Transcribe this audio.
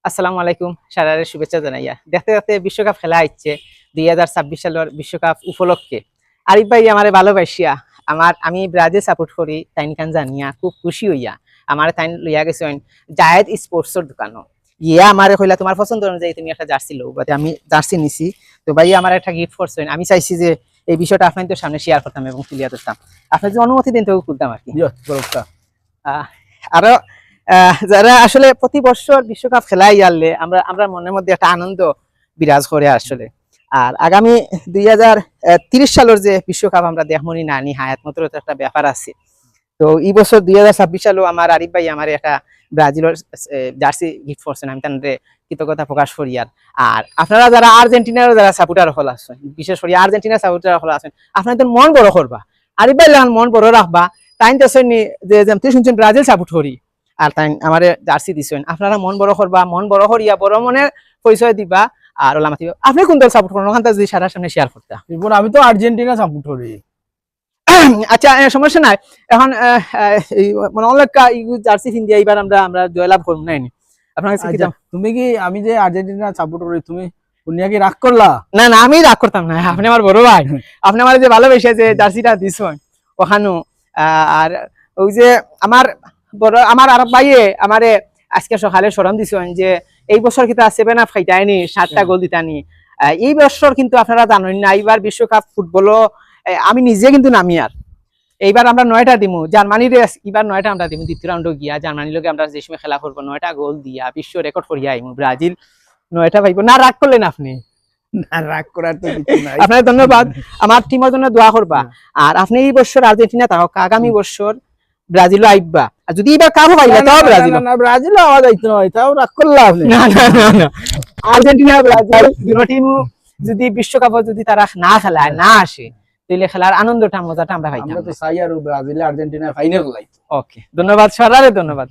আসসালামু আলাইকুম, সারারে শুভেচ্ছা জানাইয়া দেখতে দেখতে বিশ্বকাপ খেলা হচ্ছে 2026 সালের বিশ্বকাপ উপলক্ষে। আরিফ ভাই আমারে ভালোবাসিয়া আমি ব্রাজিল সাপোর্ট করি তাইন কান জানিয়া খুব খুশি হইয়া আমার তাইন লইয়া গেছেন জায়েদ স্পোর্টসের দোকানও। ইয়া আমারে কইলা তোমার পছন্দ অনুযায়ী তুমি একটা জার্সি লও, বাট আমি জার্সি নিছি। তো ভাই আমার একটা গিফট করছেন, আমি চাইছি যে এই বিষয়টা আপনাদের সামনে শেয়ার করতাম এবং ক্লিয়ার করতাম। আপনি যদি অনুমতি দেন তো খুলতাম আর কি। আরো যারা আসলে প্রতি বছর বিশ্বকাপ খেলাই আনলে আমরা মনের মধ্যে একটা আনন্দ বিরাজ করে আসলে। আর আগামী 2030 সালের যে বিশ্বকাপ আমরা দেখমনি নানি হায়াত মতো একটা ব্যাপার আছে। তো এই বছর 2026 সালেও আমার আরিফ ভাই আমার একটা ব্রাজিলের জার্সি গিফট করছেন, আমি তাদের কৃতজ্ঞতা প্রকাশ করি। আর আপনারা যারা আর্জেন্টিনার যারা সাপোর্টার হল আছেন, বিশেষ করে আর্জেন্টিনার সাপোর্টার হল আছেন, আপনাদের মন বড় করবা, আরিফ ভাই মন বড় রাখবা। তাই তো যে তুই শুনছেন ব্রাজিল সাপোর্ট করি আর তাই আমার জার্সি দিছেন, আপনারা মন বড় করবা, মন বড় করিয়া বড় মনের পরিচয় দিবা। আর ওলামা দিবা। আপনি কোন দল সাপোর্ট করেন ওখান যদি সারা সামনে শেয়ার করতে। আমি তো আর্জেন্টিনা সাপোর্ট করি। আচ্ছা, সমস্যা নাই। এখন মানে অনেক জার্সি ইন্ডিয়া এবার আমরা জয়লাভ করব নাই। আপনার কাছে কি তুমি কি আমি যে আর্জেন্টিনা সাপোর্ট করি তুমি উনিয়া কি রাগ করলা? না না, আমি রাগ করতাম না, আপনি আমার বড় ভাই, আপনি আমার যে ভালোবেসে যে জার্সিটা দিছেন ওখানো। আর ওই যে আমার আরব ভাইয়ে আমারে আজকে সকালে স্মরণ দিছেন যে এই বছর কিন্তু 7 আপ খাইতাইনি, 7টা গোল দিতানি। এই বছর কিন্তু আপনারা জানেন না এইবার বিশ্বকাপ ফুটবলও আমি নিজে কিন্তু নামি। আর এইবার আমরা 9টা দিমু জার্মানির, এবার 9টা আমরা দিমু। দ্বিতীয় রাউন্ডে গিয়া জার্মানির লগে আমরা যে সময় খেলা করবো 9টা গোল দিয়া বিশ্ব রেকর্ড করিয়া আইমু। ব্রাজিল 9টা পাইবো না। রাগ করলেন আপনি? না, রাগ করার তো কিছু নাই। আপনার ধন্যবাদ, আমার টিমের জন্য দোয়া করবা। আর আপনি এই বছর আর্জেন্টিনা থাকুক, আগামী বছর ব্রাজিলও আইবা। আর যদি এবার কারো পাইলা তাও ব্রাজিল না, ব্রাজিল আওয়াজ আইতো না, তাও রাগ করলা আপনি? না না না না, আর্জেন্টিনা ব্রাজিল দুটো টিম যদি বিশ্বকাপে যদি তারা না খেলায় না আসে তাহলে খেলার আনন্দটা মজাটা আমরা পাইতাম। আমরা তো চাই আর ব্রাজিল আর্জেন্টিনা ফাইনাল লাইতো। ওকে, ধন্যবাদ, সরারে ধন্যবাদ।